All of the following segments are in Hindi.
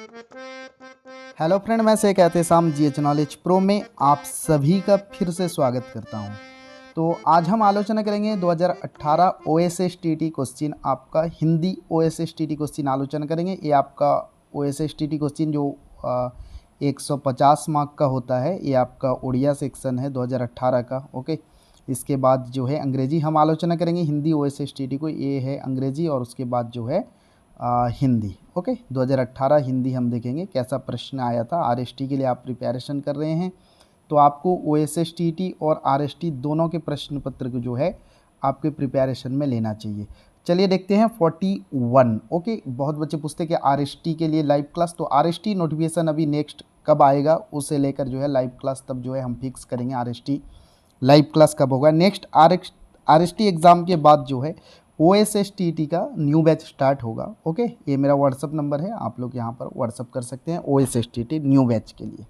हेलो फ्रेंड, मैं से कहते शाम जीएच नॉलेज प्रो में आप सभी का फिर से स्वागत करता हूं। तो आज हम आलोचना करेंगे 2018 OSSTT क्वेश्चन, आपका हिंदी OSSTT क्वेश्चन आलोचना करेंगे। ये आपका OSSTT क्वेश्चन जो 150 मार्क का होता है, ये आपका उड़िया सेक्शन है 2018 का। ओके, इसके बाद जो है अंग्रेजी हम आलोचना करेंगे। हिंदी OSSTT को ये है अंग्रेजी, और उसके बाद जो है हिंदी। ओके, 2018 हिंदी हम देखेंगे कैसा प्रश्न आया था। RST के लिए आप प्रिपरेशन कर रहे हैं तो आपको OSSTT और RST दोनों के प्रश्न पत्र को जो है आपके प्रिपरेशन में लेना चाहिए। चलिए देखते हैं 41। ओके, बहुत बच्चे पूछते हैं कि RST के लिए लाइव क्लास, तो RST नोटिफिकेशन अभी नेक्स्ट कब आएगा उसे लेकर जो है लाइव क्लास तब जो है हम फिक्स करेंगे RST लाइव क्लास कब होगा। नेक्स्ट RST एग्ज़ाम के बाद जो है OSSTT का न्यू बैच स्टार्ट होगा। ओके, ये मेरा व्हाट्सअप नंबर है, आप लोग यहाँ पर व्हाट्सअप कर सकते हैं OSSTT न्यू बैच के लिए।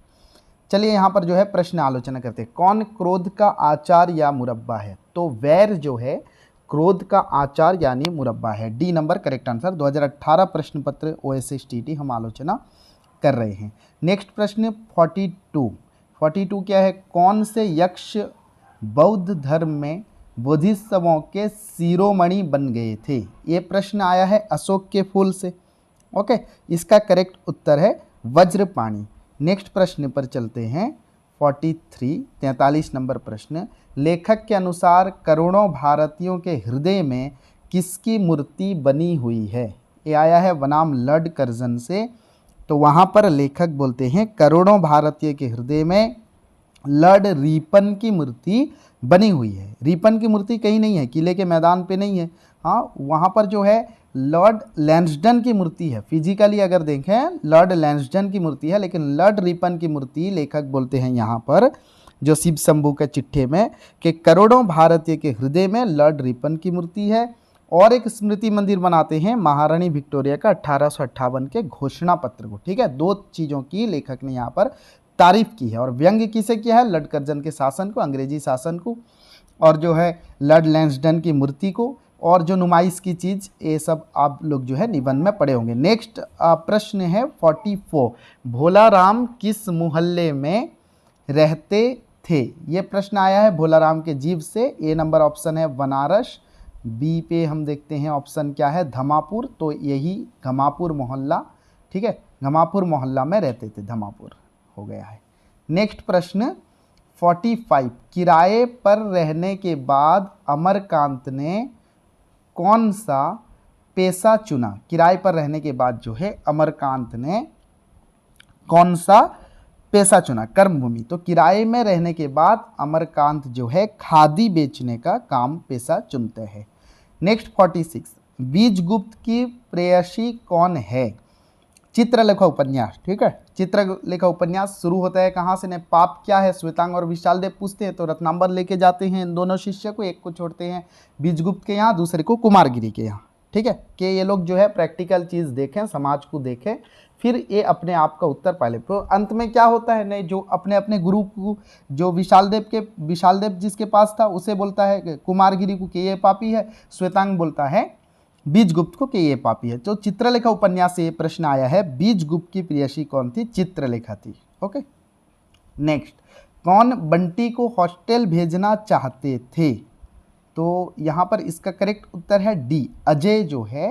चलिए यहाँ पर जो है प्रश्न आलोचना करते हैं। कौन क्रोध का आचार या मुरब्बा है? तो वैर जो है क्रोध का आचार यानी मुरब्बा है। D number correct answer. 2018 प्रश्न पत्र OSSTT हम आलोचना कर रहे हैं। नेक्स्ट प्रश्न 42 क्या है? कौन से यक्ष बौद्ध धर्म में बोधिसत्वों के शिरोमणि बन गए थे? ये प्रश्न आया है अशोक के फूल से। ओके, इसका करेक्ट उत्तर है वज्रपाणि। नेक्स्ट प्रश्न पर चलते हैं 43 नंबर प्रश्न। लेखक के अनुसार करोड़ों भारतीयों के हृदय में किसकी मूर्ति बनी हुई है? ये आया है बनाम लॉर्ड कर्जन से। तो वहाँ पर लेखक बोलते हैं करोड़ों भारतीय के हृदय में लॉर्ड रिपन की मूर्ति बनी हुई है। रिपन की मूर्ति कहीं नहीं है, किले के मैदान पे नहीं है। हाँ, वहाँ पर जो है लॉर्ड लैंसडन की मूर्ति है। फिजिकली अगर देखें लॉर्ड लैंसडन की मूर्ति है, लेकिन लॉर्ड रिपन की मूर्ति लेखक बोलते हैं यहाँ पर जो शिव शंभू के चिट्ठे में कि करोड़ों भारतीय के हृदय में लॉर्ड रिपन की मूर्ति है। और एक स्मृति मंदिर बनाते हैं महारानी विक्टोरिया का 1858 के घोषणा पत्र को। ठीक है, दो चीज़ों की लेखक ने यहाँ पर तारीफ की है। और व्यंग्य किसे किया है? लॉर्ड कर्जन के शासन को, अंग्रेजी शासन को, और जो है लॉर्ड लैंसडन की मूर्ति को, और जो नुमाइश की चीज़, ये सब आप लोग जो है निबंध में पढ़े होंगे। नेक्स्ट प्रश्न है 44। भोला राम किस मोहल्ले में रहते थे? ये प्रश्न आया है भोला राम के जीव से। ए नंबर ऑप्शन है बनारस। बी पे हम देखते हैं ऑप्शन क्या है, धमापुर। तो यही घमापुर मोहल्ला, ठीक है, घमापुर मोहल्ला में रहते थे, धमापुर हो गया है। नेक्स्ट प्रश्न 45। किराए पर रहने के बाद अमरकांत ने कौन सा पेशा चुना? किराए पर रहने के बाद जो है अमरकांत ने कौन सा पेशा चुना? कर्मभूमि। तो किराए में रहने के बाद अमरकांत जो है खादी बेचने का काम पेशा चुनते हैं। नेक्स्ट 46। बीजगुप्त की प्रेयसी कौन है? चित्रलेखा उपन्यास। ठीक है, चित्रलेखा उपन्यास शुरू होता है कहाँ से? ने पाप क्या है? श्वेतांग और विशाल देव पूछते हैं तो रत्नांबर लेके जाते हैं इन दोनों शिष्य को, एक को छोड़ते हैं बीजगुप्त के यहाँ, दूसरे को कुमारगिरी के यहाँ। ठीक है, कि ये लोग जो है प्रैक्टिकल चीज़ देखें, समाज को देखें, फिर ये अपने आप का उत्तर पाले। तो अंत में क्या होता है? नहीं, जो अपने अपने गुरु को, जो विशाल देव जिसके पास था उसे बोलता है कुमारगिरी को कि ये पापी है, श्वेतांग बोलता है बीजगुप्त को कि ये पापी है। तो चित्रलेखा उपन्यास से ये प्रश्न आया है, बीजगुप्त की प्रेयसी कौन थी? चित्रलेखा थी। ओके, नेक्स्ट, कौन बंटी को हॉस्टल भेजना चाहते थे? तो यहाँ पर इसका करेक्ट उत्तर है डी, अजय जो है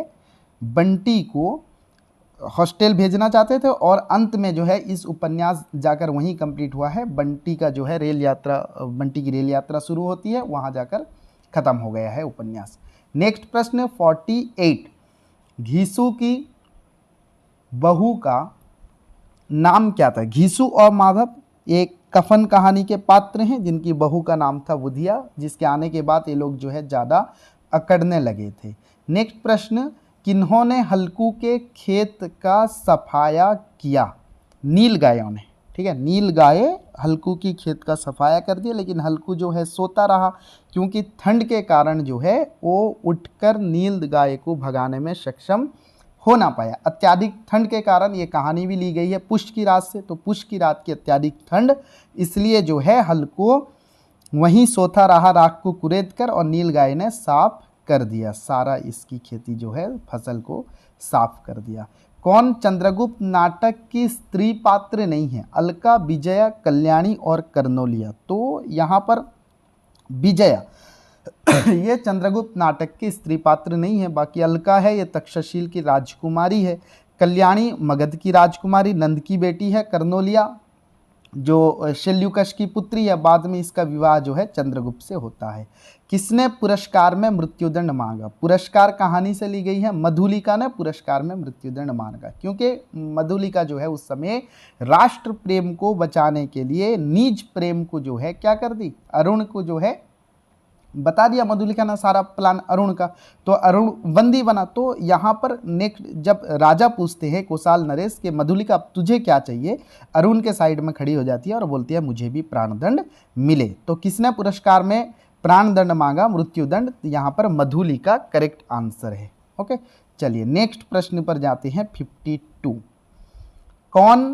बंटी को हॉस्टल भेजना चाहते थे। और अंत में जो है इस उपन्यास जाकर वहीं कंप्लीट हुआ है। बंटी का जो है रेल यात्रा, बंटी की रेल यात्रा शुरू होती है, वहाँ जाकर खत्म हो गया है उपन्यास। नेक्स्ट प्रश्न 48। घीसू की बहू का नाम क्या था? घीसू और माधव एक कफन कहानी के पात्र हैं जिनकी बहू का नाम था बुधिया, जिसके आने के बाद ये लोग जो है ज़्यादा अकड़ने लगे थे। नेक्स्ट प्रश्न, किन्होंने हल्कू के खेत का सफाया किया? नील गायों ने। ठीक है, नील गाय हल्कू की खेत का सफाया कर दिया, लेकिन हल्कू जो है सोता रहा क्योंकि ठंड के कारण जो है वो उठकर नील गाय को भगाने में सक्षम हो ना पाया। अत्याधिक ठंड के कारण ये कहानी भी ली गई है पुष्य की रात से। तो पुष्य की रात की अत्याधिक ठंड, इसलिए जो है हल्कू वहीं सोता रहा राख को कुरेद कर, और नील गाय ने साफ कर दिया, सारा इसकी खेती जो है फसल को साफ कर दिया। कौन चंद्रगुप्त नाटक की स्त्री पात्र नहीं है? अलका, विजया, कल्याणी और कर्नोलिया। तो यहाँ पर विजया ये चंद्रगुप्त नाटक की स्त्री पात्र नहीं है। बाकी अलका है, ये तक्षशिला की राजकुमारी है। कल्याणी मगध की राजकुमारी, नंद की बेटी है। कर्नोलिया जो शल्युकश की पुत्री है, बाद में इसका विवाह जो है चंद्रगुप्त से होता है। किसने पुरस्कार में मृत्युदंड मांगा? पुरस्कार कहानी से ली गई है। मधुलिका ने पुरस्कार में मृत्युदंड मांगा, क्योंकि मधुलिका जो है उस समय राष्ट्र प्रेम को बचाने के लिए निज प्रेम को जो है क्या कर दी, अरुण को जो है बता दिया। मधुलिका ने सारा प्लान अरुण का, तो अरुण बंदी बना। तो यहाँ पर नेक्स्ट जब राजा पूछते हैं कोसाल नरेश के मधुलिका तुझे क्या चाहिए, अरुण के साइड में खड़ी हो जाती है और बोलती है मुझे भी प्राणदंड मिले। तो किसने पुरस्कार में प्राणदंड मांगा, मृत्युदंड? यहाँ पर मधुलिका करेक्ट आंसर है। ओके, चलिए नेक्स्ट प्रश्न पर जाते हैं। 52 कौन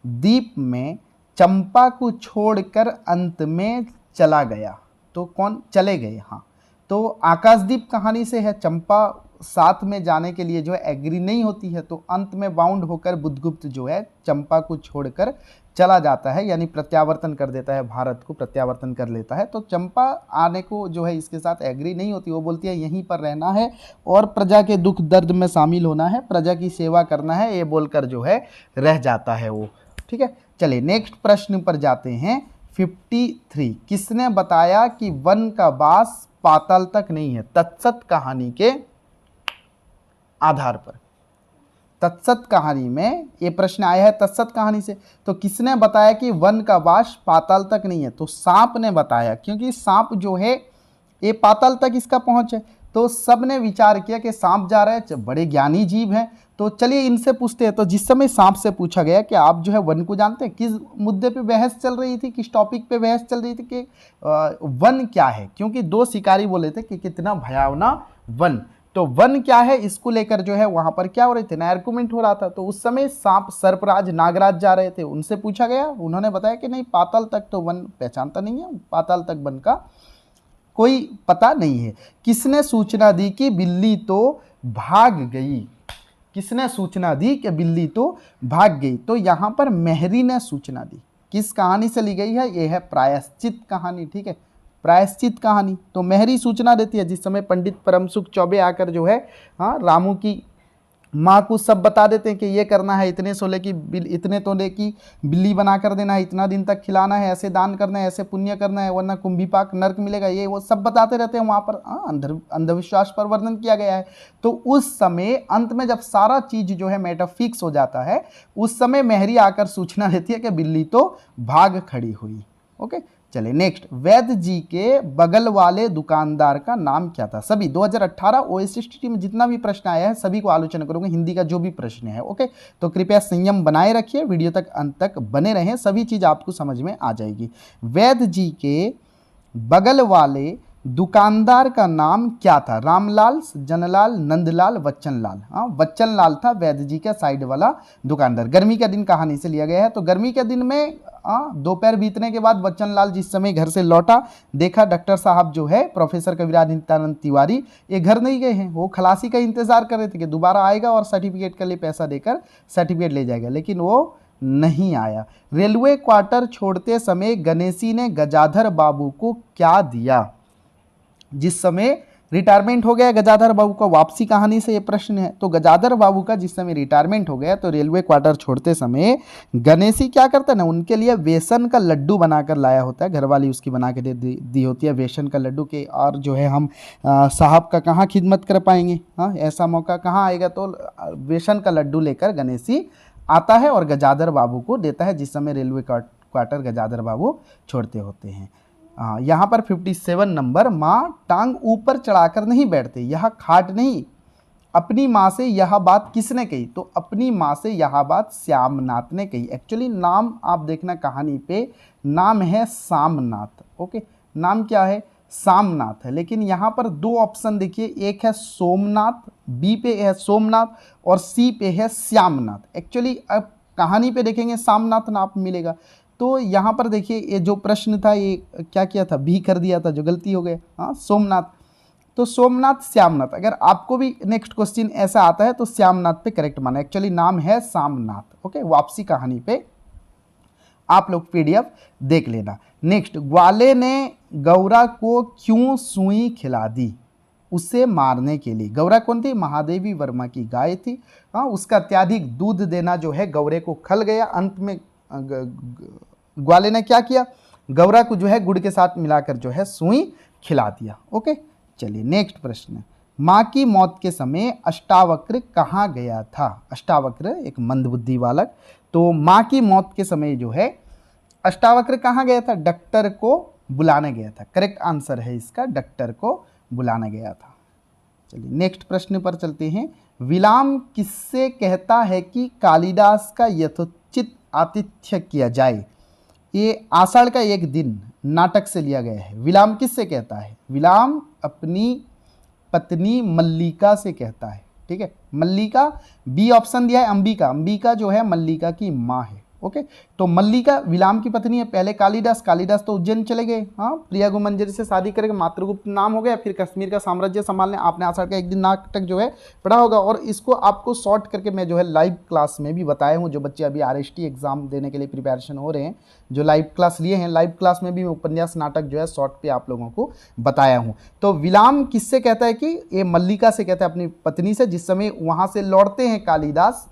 द्वीप में चंपा को छोड़कर अंत में चला गया? तो कौन चले गए? हाँ, तो आकाशदीप कहानी से है। चंपा साथ में जाने के लिए जो है एग्री नहीं होती है, तो अंत में बाउंड होकर बुद्धगुप्त जो है चंपा को छोड़कर चला जाता है, यानी प्रत्यावर्तन कर देता है, भारत को प्रत्यावर्तन कर लेता है। तो चंपा आने को जो है इसके साथ एग्री नहीं होती, वो बोलती है यहीं पर रहना है और प्रजा के दुख दर्द में शामिल होना है, प्रजा की सेवा करना है, ये बोलकर जो है रह जाता है वो। ठीक है, चलिए नेक्स्ट प्रश्न पर जाते हैं। 53 किसने बताया कि वन का वास पाताल तक नहीं है? तत्सत कहानी के आधार पर। तत्सत कहानी में ये प्रश्न आया है, तत्सत कहानी से। तो किसने बताया कि वन का वास पाताल तक नहीं है? तो सांप ने बताया, क्योंकि सांप जो है ये पाताल तक इसका पहुंच है। तो सब ने विचार किया कि सांप जा रहा है, बड़े ज्ञानी जीव हैं, तो चलिए इनसे पूछते हैं। तो जिस समय सांप से पूछा गया कि आप जो है वन को जानते हैं, किस मुद्दे पे बहस चल रही थी, किस टॉपिक पे बहस चल रही थी कि वन क्या है, क्योंकि दो शिकारी बोले थे कि कितना भयावना वन, तो वन क्या है इसको लेकर जो है वहां पर क्या हो रहे थे ना, आर्गुमेंट हो रहा था। तो उस समय सांप, सर्पराज, नागराज जा रहे थे, उनसे पूछा गया, उन्होंने बताया कि नहीं पाताल तक तो वन पहचानता नहीं है, पाताल तक वन का कोई पता नहीं है। किसने सूचना दी कि बिल्ली तो भाग गई? किसने सूचना दी कि बिल्ली तो भाग गई? तो यहाँ पर मेहरी ने सूचना दी। किस कहानी से ली गई है? यह है प्रायश्चित कहानी। ठीक है, प्रायश्चित कहानी। तो मेहरी सूचना देती है, जिस समय पंडित परमसुख चौबे आकर जो है रामू की माँ को सब बता देते हैं कि ये करना है, इतने सोले की इतने तोले की बिल्ली बना कर देना है, इतना दिन तक खिलाना है, ऐसे दान करना है, ऐसे पुण्य करना है, वरना कुंभीपाक नर्क मिलेगा, ये वो सब बताते रहते हैं। वहाँ पर अंधविश्वास पर वर्णन किया गया है। तो उस समय अंत में जब सारा चीज जो है मैटर फिक्स हो जाता है, उस समय मेहरी आकर सूचना देती है कि बिल्ली तो भाग खड़ी हुई। ओके, चलिए नेक्स्ट। वैद्य जी के बगल वाले दुकानदार का नाम क्या था? सभी 2018 OSST में जितना भी प्रश्न आया है सभी को आलोचना करूंगा, हिंदी का जो भी प्रश्न है। ओके, तो कृपया संयम बनाए रखिए, वीडियो तक अंत तक बने रहें, सभी चीज आपको समझ में आ जाएगी। वैद्य जी के बगल वाले दुकानदार का नाम क्या था? रामलाल, जनलाल, नंदलाल, वच्चनलाल। हाँ, वच्चनलाल था वैद्य जी का साइड वाला दुकानदार। गर्मी का दिन कहानी से लिया गया है। तो गर्मी के दिन में दोपहर बीतने के बाद वच्चनलाल जिस समय घर से लौटा, देखा डॉक्टर साहब जो है प्रोफेसर कविराज नित्यानंद तिवारी ये घर नहीं गए हैं, वो खलासी का इंतजार कर रहे थे कि दोबारा आएगा और सर्टिफिकेट के लिए पैसा देकर सर्टिफिकेट ले जाएगा, लेकिन वो नहीं आया। रेलवे क्वार्टर छोड़ते समय गणेशी ने गजाधर बाबू को क्या दिया? जिस समय रिटायरमेंट हो गया गजाधर बाबू का, वापसी कहानी से ये प्रश्न है। तो गजाधर बाबू का जिस समय रिटायरमेंट हो गया तो रेलवे क्वार्टर छोड़ते समय गणेशी क्या करता है ना, उनके लिए बेसन का लड्डू बनाकर लाया होता है, घरवाली उसकी बना के दी होती है बेसन का लड्डू के। और जो है हम साहब का कहाँ खिदमत कर पाएंगे, हाँ ऐसा मौका कहाँ आएगा। तो बेसन का लड्डू लेकर गणेशी आता है और गजाधर बाबू को देता है, जिस समय रेलवे क्वार्टर गजाधर बाबू छोड़ते होते हैं। यहाँ पर 57 नंबर। माँ टांग ऊपर चढ़ाकर नहीं बैठते, यह खाट नहीं। अपनी माँ से यह बात किसने कही? तो अपनी माँ से यह बात श्यामनाथ ने कही। एक्चुअली नाम आप देखना कहानी पे, नाम है सामनाथ। ओके, नाम क्या है? सामनाथ है। लेकिन यहाँ पर दो ऑप्शन देखिए, एक है सोमनाथ, बी पे है सोमनाथ और सी पे है श्यामनाथ। एक्चुअली अब कहानी पे देखेंगे सामनाथ नाम मिलेगा। तो यहाँ पर देखिए ये जो प्रश्न था ये क्या किया था, बी कर दिया था, जो गलती हो गया। हाँ, सोमनाथ। तो सोमनाथ श्यामनाथ, अगर आपको भी नेक्स्ट क्वेश्चन ऐसा आता है तो श्यामनाथ पे करेक्ट माना, एक्चुअली नाम है सामनाथ। ओके, वापसी कहानी पे आप लोग पीडीएफ देख लेना। नेक्स्ट, ग्वाले ने गौरा को क्यों सुई खिला दी? उसे मारने के लिए। गौरा कौन थी? महादेवी वर्मा की गाय थी। हाँ, उसका अत्याधिक दूध देना जो है गौरे को खल गया। अंत में ग्वाले ने क्या किया? गौरा को जो है गुड़ के साथ मिलाकर जो है सुई खिला दिया। ओके, चलिए नेक्स्ट प्रश्न। माँ की मौत के समय अष्टावक्र कहाँ गया था? अष्टावक्र एक मंदबुद्धि बालक। तो माँ की मौत के समय जो है अष्टावक्र कहाँ गया था? डॉक्टर को बुलाने गया था। करेक्ट आंसर है इसका, डॉक्टर को बुलाना गया था। चलिए नेक्स्ट प्रश्न पर चलते हैं। विलाम किससे कहता है कि कालिदास का यथोचित आतिथ्य किया जाए? ये आषाढ़ का एक दिन नाटक से लिया गया है। विलाम किससे कहता है? विलाम अपनी पत्नी मल्लिका से कहता है। ठीक है, मल्लिका, बी ऑप्शन दिया है अंबिका। अंबिका जो है मल्लिका की माँ है। ओके, तो मल्लिका विलाम की पत्नी है। पहले कालिदास, कालिदास तो उज्जैन चले गए। हाँ, प्रिया गुमंजरी से शादी करके मातृगुप्त नाम हो गया, फिर कश्मीर का साम्राज्य संभालने। आपने आषाढ़ का एक दिन नाटक जो है पढ़ा होगा, और इसको आपको शॉर्ट करके मैं जो है लाइव क्लास में भी बताया हूँ। जो बच्चे अभी RST एग्जाम देने के लिए प्रिपरेशन हो रहे हैं, जो लाइव क्लास लिए हैं, लाइव क्लास में भी उपन्यास नाटक जो है शॉर्ट पे आप लोगों को बताया हूँ। तो विलाम किससे कहता है? कि ये मल्लिका से कहता है, अपनी पत्नी से। जिस समय वहाँ से लौटते हैं कालिदास,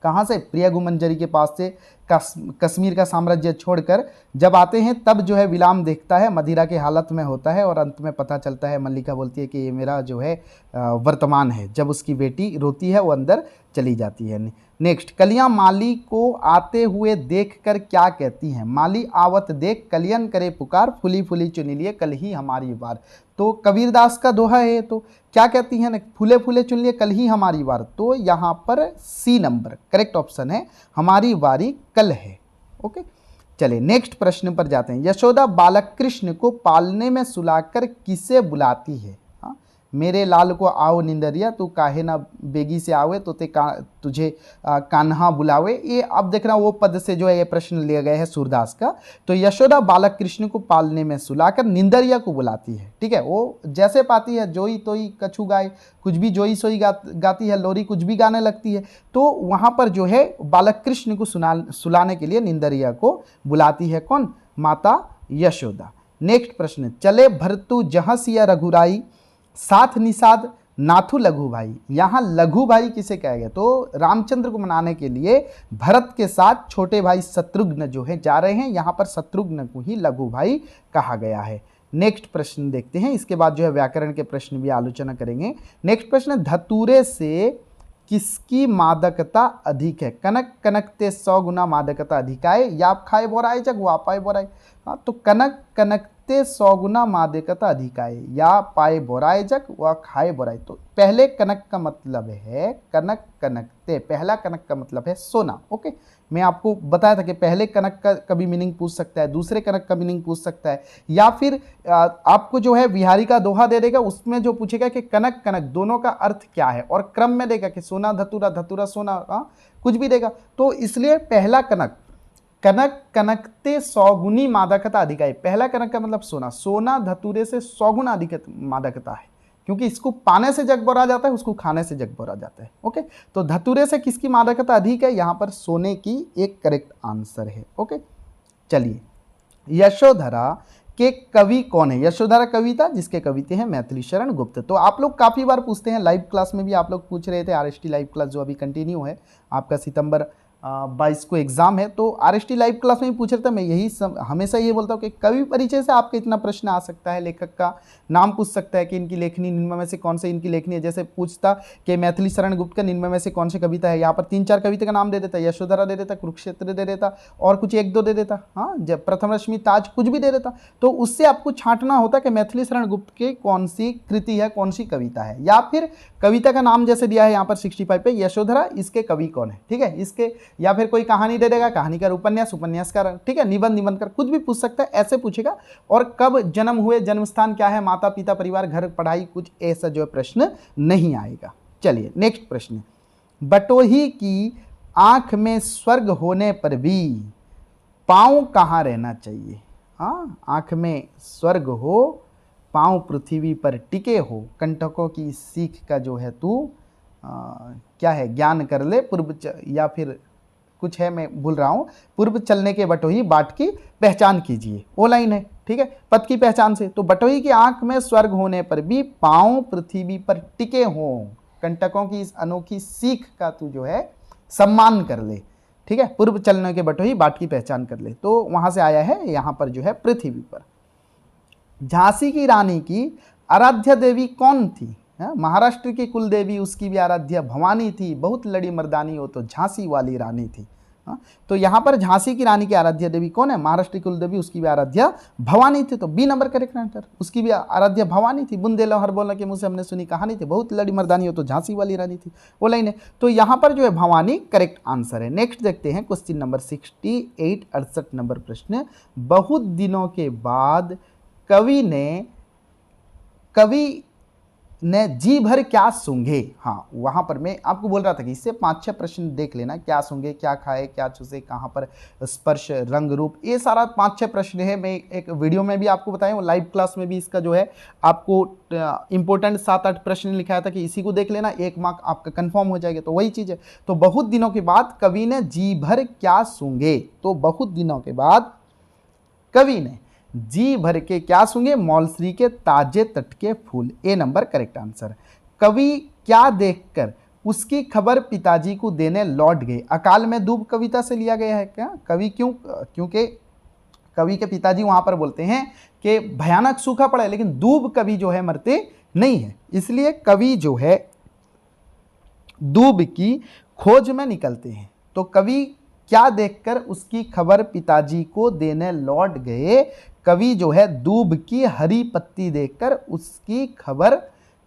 कहाँ से? प्रिया गुमंजरी के पास से, कश्मीर का साम्राज्य छोड़कर जब आते हैं, तब जो है विलाम देखता है मदिरा के हालत में होता है, और अंत में पता चलता है, मल्लिका बोलती है कि ये मेरा जो है वर्तमान है। जब उसकी बेटी रोती है, वो अंदर चली जाती है। नेक्स्ट, कलियां माली को आते हुए देखकर क्या कहती हैं? माली आवत देख कलियन करे पुकार, फुली फुली चुनी लिए कल ही हमारी बार। तो कबीरदास का दोहा है, तो क्या कहती हैं? ना, फूले फूले चुन लिए कल ही हमारी बार। तो यहाँ पर सी नंबर करेक्ट ऑप्शन है, हमारी बारी कल है। ओके, चलिए नेक्स्ट प्रश्न पर जाते हैं। यशोदा बालक कृष्ण को पालने में सुलाकर किसे बुलाती है? हाँ, मेरे लाल को आओ निंदरिया, तू काहे ना बेगी से आवे, तो तुझे कान्हा बुलावे। ये अब देखना वो पद से जो है ये प्रश्न लिया गया है सूरदास का। तो यशोदा बालक कृष्ण को पालने में सुलाकर निंदरिया को बुलाती है। ठीक है, वो जैसे पाती है, जोई तोई कछु गाय, कुछ भी जोई सोई गाती है, लोरी कुछ भी गाने लगती है। तो वहाँ पर जो है बालक कृष्ण को सुलाने के लिए निंदरिया को बुलाती है। कौन? माता यशोदा। नेक्स्ट प्रश्न, चले भरतु जहसिया रघुराई, साथ निषाद नाथु लघु भाई। यहाँ लघु भाई किसे कहा गया? तो रामचंद्र को मनाने के लिए भरत के साथ छोटे भाई शत्रुघ्न जो है जा रहे हैं। यहाँ पर शत्रुघ्न को ही लघु भाई कहा गया है। नेक्स्ट प्रश्न देखते हैं, इसके बाद जो है व्याकरण के प्रश्न भी आलोचना करेंगे। नेक्स्ट प्रश्न, धतूरे से किसकी मादकता अधिक है? कनक कनकते 100 गुना मादकता अधिकाय, या खाए बोराए जग वापाए बोराए। हाँ, तो कनक कनकते 100 गुना मादकता अधिकाय, या पाए बोराए जग व खाए बोराए। तो पहले कनक का मतलब है कनक कनकते, पहला कनक का मतलब है सोना। ओके, मैं आपको बताया था कि पहले कनक का कभी मीनिंग पूछ सकता है, दूसरे कनक का मीनिंग पूछ सकता है, या फिर आपको जो है बिहारी का दोहा दे देगा, उसमें जो पूछेगा कि कनक कनक दोनों का अर्थ क्या है, और क्रम में देगा कि सोना धतूरा, धतूरा सोना, कुछ भी देगा। तो इसलिए पहला कनक, कनक कनकते 100 गुनी मादकता अधिकाई। पहला कनक का मतलब सोना, सोना धतूरे से 100 गुना अधिक मादकता है, क्योंकि इसको पाने से जग भरा जाता है, उसको खाने से जग भरा जाता है। ओके, तो धतूरे से किसकी मादकता अधिक है? यहाँ पर सोने की एक करेक्ट आंसर है। ओके, चलिए, यशोधरा के कवि कौन है? यशोधरा कविता जिसके कवि हैं मैथिली शरण गुप्त। तो आप लोग काफ़ी बार पूछते हैं, लाइव क्लास में भी आप लोग पूछ रहे थे। RST लाइव क्लास जो अभी कंटिन्यू है, आपका सितंबर 22 को एग्जाम है, तो RST लाइव क्लास में भी पूछ रहे थे। मैं यही हमेशा ये बोलता हूँ कि कवि परिचय से आपका इतना प्रश्न आ सकता है, लेखक का नाम पूछ सकता है कि इनकी लेखनी निम्न में से कौन से इनकी लेखनी है। जैसे पूछता कि मैथिली शरण गुप्त का निम्न में से कौन सी कविता है, यहाँ पर 3-4 कविता का नाम दे देता, यशोधरा दे देता, कुरुक्षेत्र दे देता, और कुछ 1-2 दे देता। हाँ, जब प्रथम रश्मि ताज कुछ भी दे देता। तो उससे आपको छांटना होता कि मैथिली शरण गुप्त की कौन सी कृति है, कौन सी कविता है, या फिर कविता का नाम जैसे दिया है यहाँ पर 65 पे यशोधरा, इसके कवि कौन है। ठीक है, इसके, या फिर कोई कहानी दे देगा, कहानीकार, उपन्यास, उपन्यासकार, ठीक है, निबंध, निबंधकार, कुछ भी पूछ सकता है, ऐसे पूछेगा। और कब जन्म हुए, जन्म स्थान क्या है, माता पिता, परिवार, घर, पढ़ाई, कुछ ऐसा जो है प्रश्न नहीं आएगा। चलिए नेक्स्ट प्रश्न, बटोही की आंख में स्वर्ग होने पर भी पाँव कहाँ रहना चाहिए? हाँ, आंख में स्वर्ग हो पाँव पृथ्वी पर टिके हो, कंटकों की सीख का जो है तू क्या है ज्ञान कर ले, या फिर कुछ है, मैं भूल रहा हूँ, पूर्व चलने के बटोही बाट की पहचान कीजिए, वो लाइन है, ठीक है, पथ की पहचान से। तो बटोही की आंख में स्वर्ग होने पर भी पांव पृथ्वी पर टिके हों, कंटकों की इस अनोखी सीख का तू जो है सम्मान कर ले, ठीक है, पूर्व चलने के बटोही बाट की पहचान कर ले। तो वहां से आया है यहाँ पर जो है पृथ्वी पर। झांसी की रानी की आराध्य देवी कौन थी? महाराष्ट्र की कुल देवी उसकी भी आराध्य भवानी थी, बहुत लड़ी मर्दानी हो तो झांसी वाली रानी थी। तो यहाँ पर झांसी की रानी की आराध्य देवी कौन है? महाराष्ट्र की कुल देवी उसकी भी आराध्य भवानी थी। तो बी नंबर करेक्ट आंसर, उसकी भी आराध्य भवानी थी। बुंदेलो हर बोलने के मुंह से हमने सुनी कहानी थी, बहुत लड़ी मर्दानी हो तो झांसी वाली रानी थी, वो लाइन है। तो यहाँ पर जो है भवानी करेक्ट आंसर है। नेक्स्ट देखते हैं क्वेश्चन नंबर 68, 68 नंबर प्रश्न। बहुत दिनों के बाद कवि ने जी भर क्या सूंघे। हाँ, वहां पर मैं आपको बोल रहा था कि इससे 5-6 प्रश्न देख लेना, क्या सूंघे, क्या खाए, क्या चूसे, कहाँ पर स्पर्श, रंग रूप, ये सारा 5-6 प्रश्न है। मैं एक वीडियो में भी आपको बताया हूँ, लाइव क्लास में भी इसका जो है आपको इंपॉर्टेंट 7-8 प्रश्न लिखाया था कि इसी को देख लेना, 1 मार्क आपका कंफर्म हो जाएगा। तो वही चीज़ है। तो बहुत दिनों के बाद कवि ने जी भर क्या सूंघे, तो बहुत दिनों के बाद कवि ने जी भर के क्या सूंघे? मौलश्री के ताजे तट के फूल, ए नंबर करेक्ट आंसर। कवि क्या देखकर उसकी खबर पिताजी को देने लौट गए। अकाल में दूब कविता से लिया गया है क्या? कवि क्यों? क्योंकि कवि के पिताजी वहां पर बोलते हैं कि भयानक सूखा पड़ा है, लेकिन दूब कवि जो है मरते नहीं है, इसलिए कवि जो है दूब की खोज में निकलते हैं। तो कवि क्या देखकर उसकी खबर पिताजी को देने लौट गए? कवि जो है दूब की हरी पत्ती देखकर उसकी खबर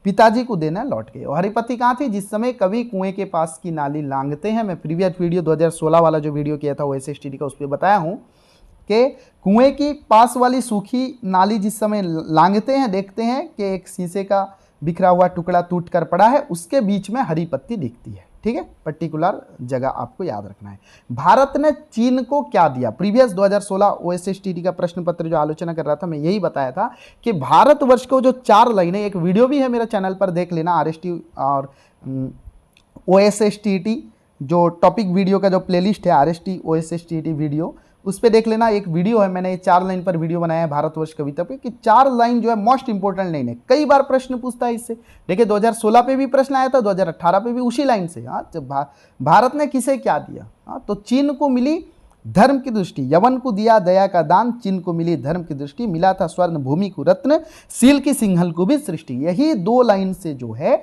पिताजी को देना लौट गए। और हरी पत्ती कहाँ थी? जिस समय कवि कुएं के पास की नाली लांघते हैं। मैं प्रीवियस वीडियो 2016 वाला जो वीडियो किया था OSSTD का, उस पर बताया हूँ कि कुएं की पास वाली सूखी नाली जिस समय लांघते हैं, देखते हैं कि एक शीशे का बिखरा हुआ टुकड़ा टूट कर पड़ा है, उसके बीच में हरी पत्ती दिखती है, ठीक है। पर्टिकुलर जगह आपको याद रखना है। भारत ने चीन को क्या दिया? प्रीवियस 2016 OSSTD का प्रश्न पत्र जो आलोचना कर रहा था, मैं यही बताया था कि भारतवर्ष को जो 4 लाइनें, एक वीडियो भी है मेरे चैनल पर, देख लेना, RST और OSSTD जो टॉपिक वीडियो का जो प्लेलिस्ट है, RST OSSTD वीडियो, उस पर देख लेना। एक वीडियो है, मैंने 4 लाइन पर वीडियो बनाया है भारतवर्ष कविता पे, कि 4 लाइन जो है मोस्ट इंपोर्टेंट लाइन है। कई बार प्रश्न पूछता है इससे। देखिए 2016 पे भी प्रश्न आया था, 2018 पे भी उसी लाइन से। हाँ, भारत ने किसे क्या दिया? हाँ, तो चीन को मिली धर्म की दृष्टि, यवन को दिया दया का दान, चीन को मिली धर्म की दृष्टि, मिला था स्वर्ण भूमि को रत्न, सील की सिंहल को भी सृष्टि। यही 2 लाइन से जो है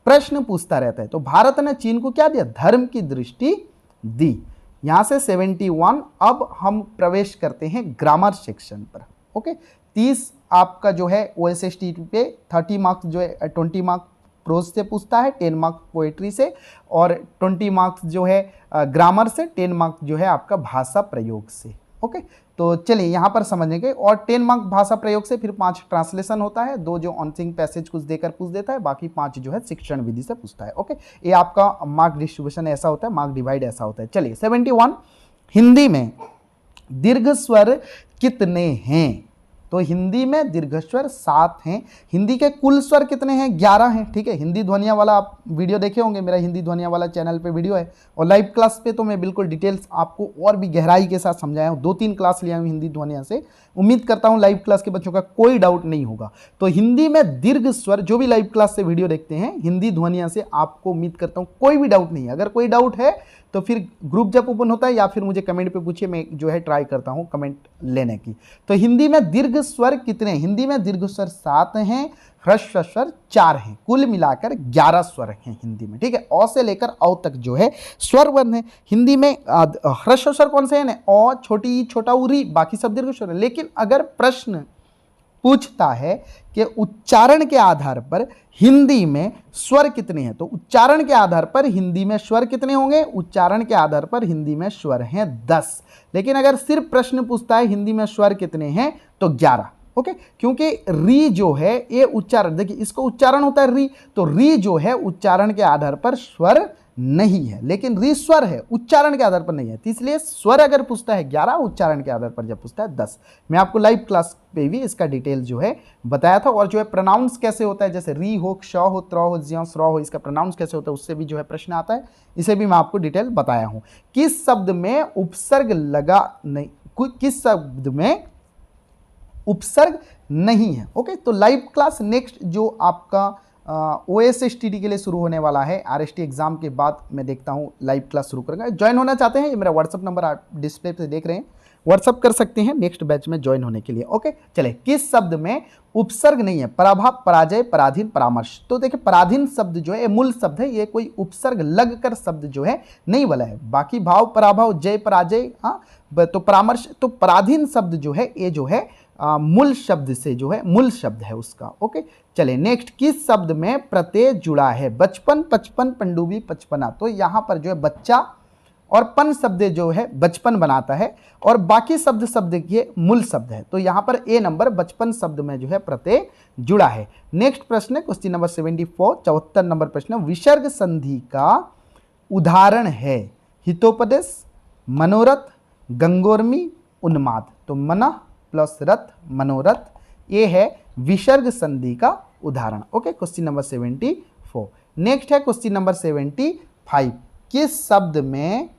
प्रश्न पूछता रहता है। तो भारत ने चीन को क्या दिया? धर्म की दृष्टि दी। यहां से 71। अब हम प्रवेश करते हैं ग्रामर सेक्शन पर। ओके, 30 आपका जो है OSSTD पे 30 मार्क्स जो है 20 मार्क्स प्रोज से पूछता है, 10 मार्क्स पोएट्री से, और 20 मार्क्स जो है ग्रामर से, 10 मार्क्स जो है आपका भाषा प्रयोग से। ओके, तो चलिए यहाँ पर समझेंगे। और 10 मार्क्स भाषा प्रयोग से, फिर 5 ट्रांसलेशन होता है, 2 जो ऑनसिंग पैसेज कुछ देकर पूछ देता है, बाकी 5 जो है शिक्षण विधि से पूछता है। ओके, ये आपका मार्क डिस्ट्रीब्यूशन ऐसा होता है, मार्क डिवाइड ऐसा होता है। चलिए 71, हिंदी में दीर्घ स्वर कितने हैं? तो हिंदी में दीर्घ स्वर 7 हैं। हिंदी के कुल स्वर कितने हैं? 11 हैं, ठीक है। हिंदी ध्वनिया वाला आप वीडियो देखे होंगे, मेरा हिंदी ध्वनिया वाला चैनल पे वीडियो है, और लाइव क्लास पे तो मैं बिल्कुल डिटेल्स आपको और भी गहराई के साथ समझाया हूँ। 2-3 क्लास लिया हूँ हिंदी ध्वनिया से। उम्मीद करता हूँ लाइव क्लास के बच्चों का कोई डाउट नहीं होगा। तो हिंदी में दीर्घ स्वर, जो भी लाइव क्लास से वीडियो देखते हैं हिंदी ध्वनिया से, आपको उम्मीद करता हूँ कोई भी डाउट नहीं है। अगर कोई डाउट है तो फिर ग्रुप जब ओपन होता है या फिर मुझे कमेंट पे पूछिए, मैं जो है ट्राई करता हूँ कमेंट लेने की। तो हिंदी में दीर्घ स्वर कितने? हिंदी में दीर्घ स्वर 7 हैं, ह्रस्व स्वर 4 हैं, कुल मिलाकर 11 स्वर हैं हिंदी में, ठीक है। अ से लेकर औ तक जो है स्वर वर्ण है। हिंदी में ह्रस्व स्वर कौन से हैं? अ, छोटी ई, छोटा ऊ, री, बाकी सब दीर्घ स्वर है। लेकिन अगर प्रश्न पूछता है कि उच्चारण के आधार पर हिंदी में स्वर कितने हैं, तो उच्चारण के आधार पर हिंदी में स्वर कितने होंगे? उच्चारण के आधार पर हिंदी में स्वर हैं 10। लेकिन अगर सिर्फ प्रश्न पूछता है हिंदी में स्वर कितने हैं, तो 11। ओके, क्योंकि री जो है ये उच्चारण, देखिए इसको उच्चारण होता है री, तो री जो है उच्चारण के आधार पर स्वर नहीं है, लेकिन री स्वर है, उच्चारण के आधार पर नहीं है। तो इसलिए स्वर अगर पूछता है 11, उच्चारण के आधार पर जब पूछता है 10। मैं आपको लाइव क्लास पे भी इसका डिटेल जो है बताया था। और जो है प्रोनाउंस कैसे होता है, जैसे री हो, क्ष हो, त्र हो, ज्यों, स्र हो, इसका प्रोनाउंस कैसे होता है उससे भी जो है प्रश्न आता है, इसे भी मैं आपको डिटेल बताया हूं। किस शब्द में उपसर्ग लगा नहीं, किस शब्द में उपसर्ग नहीं है। ओके, तो लाइव क्लास नेक्स्ट जो आपका OSSTT के लिए शुरू होने वाला है, RST एग्जाम के बाद मैं देखता हूँ लाइव क्लास शुरू करेंगे। ज्वाइन होना चाहते हैं, ये मेरा व्हाट्सअप नंबर आप डिस्प्ले पे देख रहे हैं, व्हाट्सअप कर सकते हैं नेक्स्ट बैच में ज्वाइन होने के लिए। ओके, चले, किस शब्द में उपसर्ग नहीं है, पराभव, पराजय, पराधीन, परामर्श। तो देखिए पराधीन शब्द जो है मूल शब्द है, ये कोई उपसर्ग लग कर शब्द जो है नहीं बोला है। बाकी भाव, पराभव, जय, पराजय, हाँ, तो परामर्श, तो पराधीन शब्द जो है ये जो है मूल शब्द से जो है मूल शब्द है उसका। ओके, चले नेक्स्ट, किस शब्द में प्रत्यय जुड़ा है, बचपन, पचपन, पंडुबी, पचपना। तो यहां पर जो है बच्चा और पन शब्द जो है बचपन बनाता है, और बाकी शब्द ये मूल शब्द है। तो यहां पर ए नंबर बचपन शब्द में जो है प्रत्यय जुड़ा है। नेक्स्ट प्रश्न है क्वेश्चन नंबर 74, 74 नंबर प्रश्न, विसर्ग संधि का उदाहरण है, हितोपदेश, मनोरथ, गंगोर्मी, उन्माद। तो मन प्लस रथ, मनोरथ, ये है विसर्ग संधि का उदाहरण। Okay, question number 74। नेक्स्ट है क्वेश्चन नंबर 75, किस शब्द में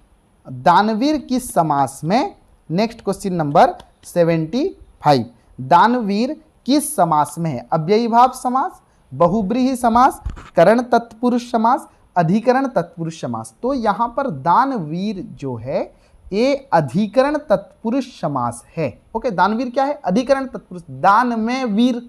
दानवीर किस समास में। नेक्स्ट क्वेश्चन नंबर 75, दानवीर किस समास में है, अव्ययी भाव समास, बहुब्रीहि समास, करण तत्पुरुष समास, अधिकरण तत्पुरुष समास। तो यहां पर दानवीर जो है ये अधिकरण तत्पुरुष समास है। ओके, दानवीर क्या है, अधिकरण तत्पुरुष, दान में वीर,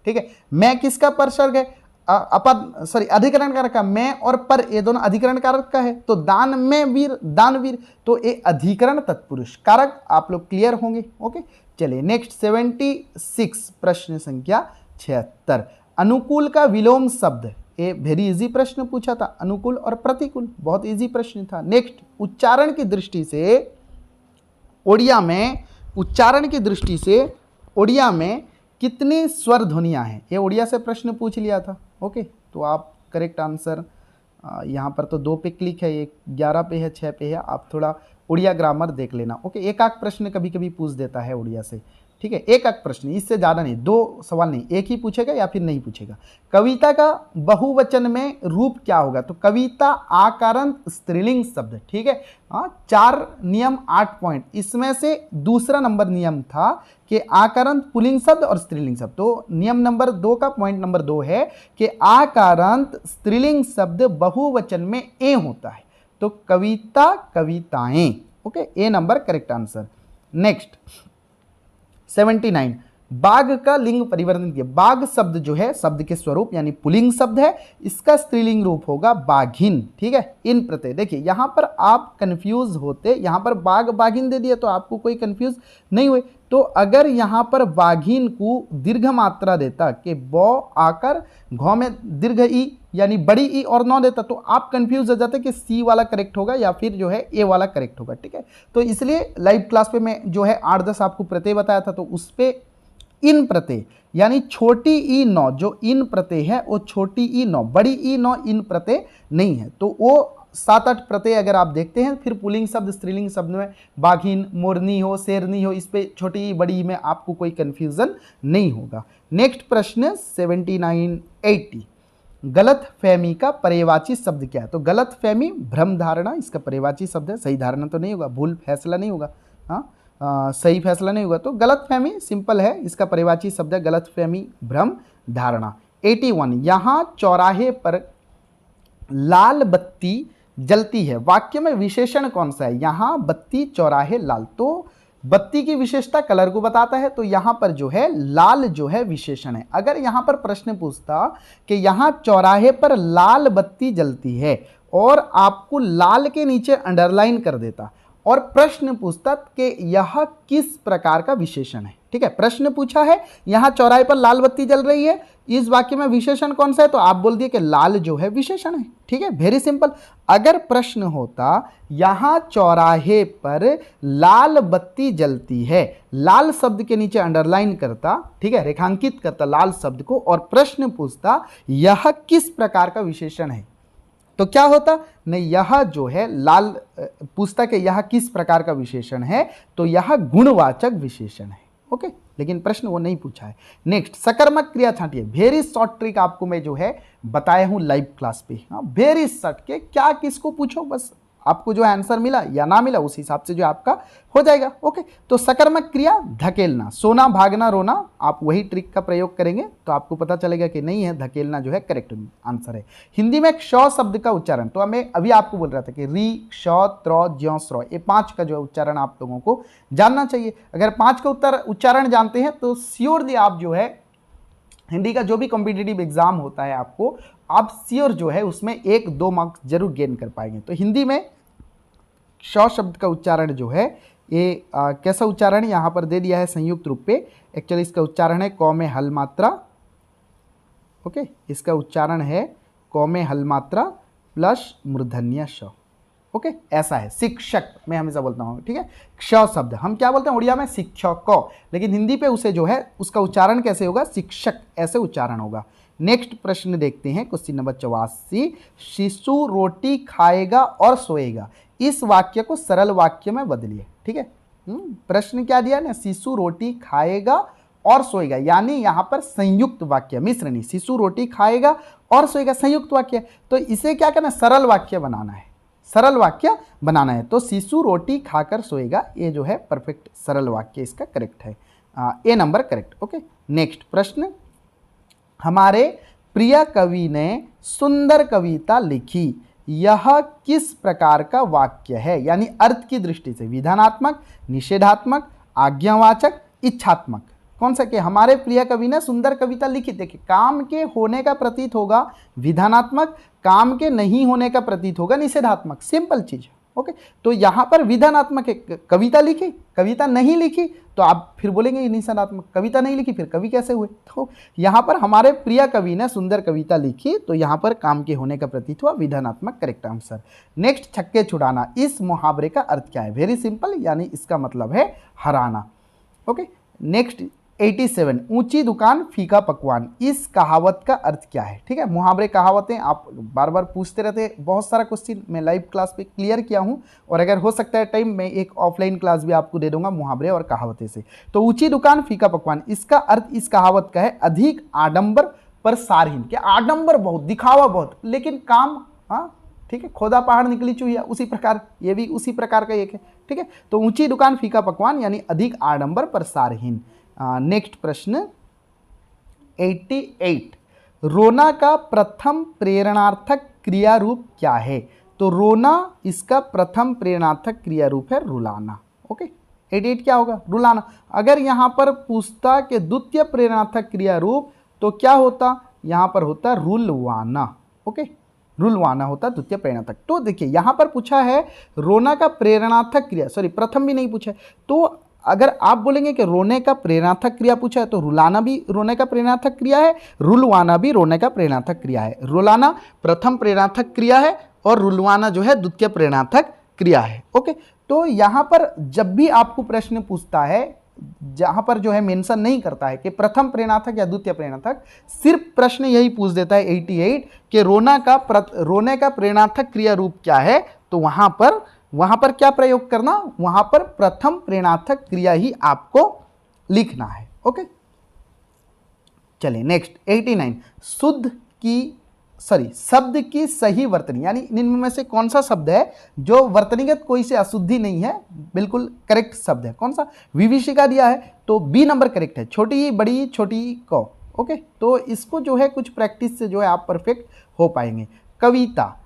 ठीक है। मैं किसका परसर्ग है, अपद सॉरी अधिकरण कारक का, मैं और पर ये दोनों अधिकरण कारक का है। तो दान में वीर, दानवीर, तो ये अधिकरण तत्पुरुष कारक। आप लोग क्लियर होंगे। ओके, चलिए नेक्स्ट 76 प्रश्न संख्या 76, अनुकूल का विलोम शब्द। ये वेरी इजी प्रश्न पूछा था, अनुकूल और प्रतिकूल, बहुत इजी प्रश्न था। नेक्स्ट, उच्चारण की दृष्टि से ओडिया में, उच्चारण की दृष्टि से ओडिया में कितनी स्वर ध्वनियां हैं, ये ओडिया से प्रश्न पूछ लिया था। ओके, तो आप करेक्ट आंसर यहाँ पर तो 2 पे क्लिक है, एक 11 पे है, 6 पे है, आप थोड़ा उड़िया ग्रामर देख लेना। ओके, एक आध प्रश्न कभी कभी पूछ देता है उड़िया से, ठीक है, एक आध प्रश्न, इससे ज़्यादा नहीं, 2 सवाल नहीं, एक ही पूछेगा या फिर नहीं पूछेगा। कविता का बहुवचन में रूप क्या होगा, तो कविता आकारांत स्त्रीलिंग शब्द, ठीक है। 4 नियम 8 पॉइंट, इसमें से दूसरा नंबर नियम था कि आकारांत पुल्लिंग शब्द और स्त्रीलिंग शब्द। तो नियम नंबर 2 का पॉइंट नंबर 2 है कि आकारांत स्त्रीलिंग शब्द बहुवचन में ए होता है। तो कविता, कविताएं। ओके, ए नंबर करेक्ट आंसर। नेक्स्ट 79, बाघ का लिंग परिवर्तन किया। बाघ शब्द जो है शब्द के स्वरूप यानी पुल्लिंग शब्द है, इसका स्त्रीलिंग रूप होगा बाघिन, ठीक है। इन प्रत्यय, देखिए यहां पर आप कंफ्यूज होते, यहां पर बाघ बाघिन दे दिया तो आपको कोई कंफ्यूज नहीं हुए। तो अगर यहां पर बाघिन को दीर्घ मात्रा देता कि बौ आकर घौ में दीर्घ ई यानी बड़ी ई और नौ देता, तो आप कंफ्यूज हो जाते कि सी वाला करेक्ट होगा या फिर जो है ए वाला करेक्ट होगा, ठीक है। तो इसलिए लाइव क्लास पे मैं जो है 8-10 आपको प्रत्यय बताया था, तो उस पर इन प्रत्यय यानी छोटी ई नौ, जो इन प्रत्यय है वो छोटी ई नौ, बड़ी ई नौ इन प्रत्यय नहीं है। तो वो 7-8 प्रत्यय अगर आप देखते हैं, फिर पुल्लिंग शब्द स्त्रीलिंग शब्द में बाघिन, मोरनी हो, शेरनी हो, इस पे छोटी ई बड़ी ई में आपको कोई कंफ्यूजन नहीं होगा। नेक्स्ट प्रश्न 79-80, गलत फहमी का पर्यायवाची शब्द क्या है। तो गलत फहमी भ्रम धारणा इसका पर्यायवाची शब्द है, सही धारणा तो नहीं होगा, भूल फैसला नहीं होगा, हाँ सही फैसला नहीं होगा। तो गलत फहमी सिंपल है, इसका पर्यायवाची शब्द है गलत फहमी भ्रम धारणा। 81, यहाँ चौराहे पर लाल बत्ती जलती है, वाक्य में विशेषण कौन सा है। यहाँ बत्ती, चौराहे, लाल। तो बत्ती की विशेषता कलर को बताता है, तो यहाँ पर जो है लाल जो है विशेषण है। अगर यहाँ पर प्रश्न पूछता कि यहाँ चौराहे पर लाल बत्ती जलती है और आपको लाल के नीचे अंडरलाइन कर देता और प्रश्न पूछता कि यह किस प्रकार का विशेषण है, ठीक है। प्रश्न पूछा है यहाँ चौराहे पर लाल बत्ती जल रही है, इस वाक्य में विशेषण कौन सा है, तो आप बोल दिए कि लाल जो है विशेषण है, ठीक है, वेरी सिंपल। अगर प्रश्न होता यहाँ चौराहे पर लाल बत्ती जलती है, लाल शब्द के नीचे अंडरलाइन करता, ठीक है, रेखांकित करता लाल शब्द को और प्रश्न पूछता यह किस प्रकार का विशेषण है, तो क्या होता नहीं, यह जो है लाल पूछता कि यह किस प्रकार का विशेषण है, तो यह गुणवाचक विशेषण है। ओके, लेकिन प्रश्न वो नहीं पूछा है। नेक्स्ट, सकर्मक क्रिया छांटिए। वेरी शॉर्ट ट्रिक आपको मैं जो है बताया हूं लाइव क्लास पे। हाँ, वेरी शॉर्ट के क्या किसको पूछो, बस आपको जो आंसर मिला या ना मिला उस हिसाब से जो आपका हो जाएगा। ओके, तो सकर्मक क्रिया धकेलना, सोना, भागना, रोना, आप वही ट्रिक का प्रयोग करेंगे तो आपको पता चलेगा कि नहीं है, धकेलना जो है करेक्ट आंसर है। हिंदी में क्ष शब्द का उच्चारण, तो मैं अभी आपको बोल रहा था कि री, क्ष, त्र, ज्यों, स्र, ये 5 का जो है उच्चारण आप लोगों को जानना चाहिए। अगर 5 का उच्चारण जानते हैं तो श्योरली आप जो है हिंदी का जो भी कॉम्पिटिटिव एग्जाम होता है आपको, आप श्योर जो है उसमें 1-2 मार्क्स जरूर गेन कर पाएंगे। तो हिंदी में क्ष शब्द का उच्चारण जो है ये कैसा उच्चारण यहाँ पर दे दिया है संयुक्त रूप पे। एक्चुअली इसका उच्चारण है क में हल मात्रा। ओके, इसका उच्चारण है क में हल मात्रा प्लस मूर्धन्य श। ओके, ऐसा है शिक्षक, मैं हमेशा बोलता हूँ, ठीक है। क्ष शब्द हम क्या बोलते हैं उड़िया में, शिक्षक, लेकिन हिंदी पे उसे जो है उसका उच्चारण कैसे होगा, शिक्षक, ऐसे उच्चारण होगा। नेक्स्ट प्रश्न देखते हैं, क्वेश्चन नंबर 84। शिशु रोटी खाएगा और सोएगा, इस वाक्य को सरल वाक्य में बदलिए। ठीक है, प्रश्न क्या दिया ना, शिशु रोटी खाएगा और सोएगा, यानी यहां पर संयुक्त वाक्य, मिश्र नहीं, शिशु रोटी खाएगा और सोएगा संयुक्त वाक्य, तो इसे क्या करना, सरल वाक्य बनाना है, सरल वाक्य बनाना है। तो शिशु रोटी खाकर सोएगा, ये जो है परफेक्ट सरल वाक्य इसका करेक्ट है, ए नंबर करेक्ट। ओके, नेक्स्ट प्रश्न, हमारे प्रिय कवि ने सुंदर कविता लिखी, यह किस प्रकार का वाक्य है, यानी अर्थ की दृष्टि से, विधानात्मक, निषेधात्मक, आज्ञावाचक, इच्छात्मक, कौन सा? कि हमारे प्रिय कवि ने सुंदर कविता लिखी। देखिए, काम के होने का प्रतीत होगा विधानात्मक, काम के नहीं होने का प्रतीत होगा निषेधात्मक, सिंपल चीज। ओके, तो यहां पर विधानात्मक है, कविता लिखी, कविता नहीं लिखी तो आप फिर बोलेंगे निषेधात्मक, कविता नहीं लिखी फिर कवि कैसे हुए? तो यहां पर हमारे प्रिय कवि ने सुंदर कविता लिखी, तो यहां पर काम के होने का प्रतीत हुआ, विधानात्मक करेक्ट आंसर। नेक्स्ट, छक्के छुड़ाना, इस मुहावरे का अर्थ क्या है? वेरी सिंपल, यानी इसका मतलब है हराना। ओके, नेक्स्ट 87, ऊंची दुकान फीका पकवान, इस कहावत का अर्थ क्या है? ठीक है, मुहावरे कहावतें आप बार बार पूछते रहते हैं, बहुत सारा क्वेश्चन मैं लाइव क्लास पे क्लियर किया हूं, और अगर हो सकता है टाइम में एक ऑफलाइन क्लास भी आपको दे दूंगा मुहावरे और कहावतें से। तो ऊंची दुकान फीका पकवान, इसका अर्थ इस कहावत का है अधिक आडंबर पर सारहीन, क्या आडंबर बहुत, दिखावा बहुत, लेकिन काम, हाँ ठीक है, खोदा पहाड़ निकली चूहिया, उसी प्रकार ये भी उसी प्रकार का एक है। ठीक है, तो ऊंची दुकान फीका पकवान यानी अधिक आडंबर पर सारहीन। नेक्स्ट प्रश्न 88, रोना का प्रथम प्रेरणार्थक क्रिया रूप क्या है? तो रोना इसका प्रथम प्रेरणार्थक क्रिया रूप है रुलाना। ओके, 88 क्या होगा? रुलाना। अगर यहां पर पूछता कि द्वितीय प्रेरणार्थक क्रिया रूप, तो क्या होता? यहां पर होता रुलवाना। ओके, रुलवाना होता द्वितीय प्रेरणार्थक। तो देखिए यहां पर पूछा है रोना का प्रेरणार्थक क्रिया, सॉरी प्रथम भी नहीं पूछा है, तो अगर आप बोलेंगे कि रोने का प्रेरणार्थक क्रिया पूछा है, तो रुलाना भी रोने का प्रेरणार्थक क्रिया है, रुलवाना भी रोने का प्रेरणार्थक क्रिया है। रुलाना प्रथम प्रेरणार्थक क्रिया है और रुलवाना जो है द्वितीय प्रेरणार्थक क्रिया है। ओके, तो यहां पर जब भी आपको प्रश्न पूछता है, जहां पर जो है मेंशन नहीं करता है कि प्रथम प्रेरणार्थक या द्वितीय प्रेरणार्थक, सिर्फ प्रश्न यही पूछ देता है 88 कि रोने का प्रेरणार्थक क्रिया रूप क्या है, तो वहां पर क्या प्रयोग करना? वहां पर प्रथम प्रेरणार्थक क्रिया ही आपको लिखना है। ओके, चलिए नेक्स्ट 89, शब्द की सही वर्तनी, यानी निम्न में से कौन सा शब्द है जो वर्तनीगत कोई से अशुद्धि नहीं है, बिल्कुल करेक्ट शब्द है? कौन सा? विभीषिका दिया है तो बी नंबर करेक्ट है, छोटी बड़ी छोटी क। ओके, तो इसको जो है कुछ प्रैक्टिस से जो है आप परफेक्ट हो पाएंगे। कविता,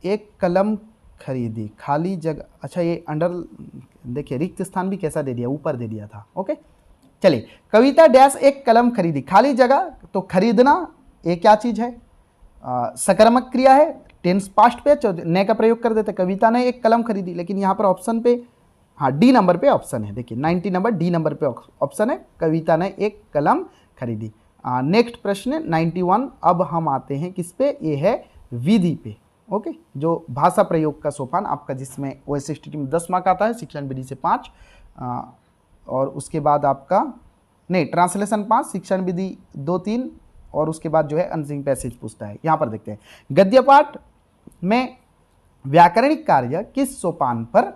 एक कलम खरीदी, खाली जगह, अच्छा ये अंडर, देखिए रिक्त स्थान भी कैसा दे दिया, ऊपर दे दिया था। ओके, चलिए, कविता डैश एक कलम खरीदी, खाली जगह, तो खरीदना ये क्या चीज है? सकर्मक क्रिया है, टेंस पास्ट पे ने का प्रयोग कर देते, कविता ने एक कलम खरीदी, लेकिन यहाँ पर ऑप्शन पे, हाँ डी नंबर पे ऑप्शन है, देखिए 90 नंबर डी नंबर पे ऑप्शन है, कविता ने एक कलम खरीदी। नेक्स्ट प्रश्न 91, अब हम आते हैं किस पे? ये है विधि पे। ओके, जो भाषा प्रयोग का सोपान आपका, जिसमें OSSTT में 10 मार्क आता है, शिक्षण विधि से 5, और उसके बाद आपका नहीं ट्रांसलेशन 5, शिक्षण विधि 2-3 और उसके बाद जो है अनसिंग पैसेज पूछता है। यहाँ पर देखते हैं गद्य पाठ में व्याकरणिक कार्य किस सोपान पर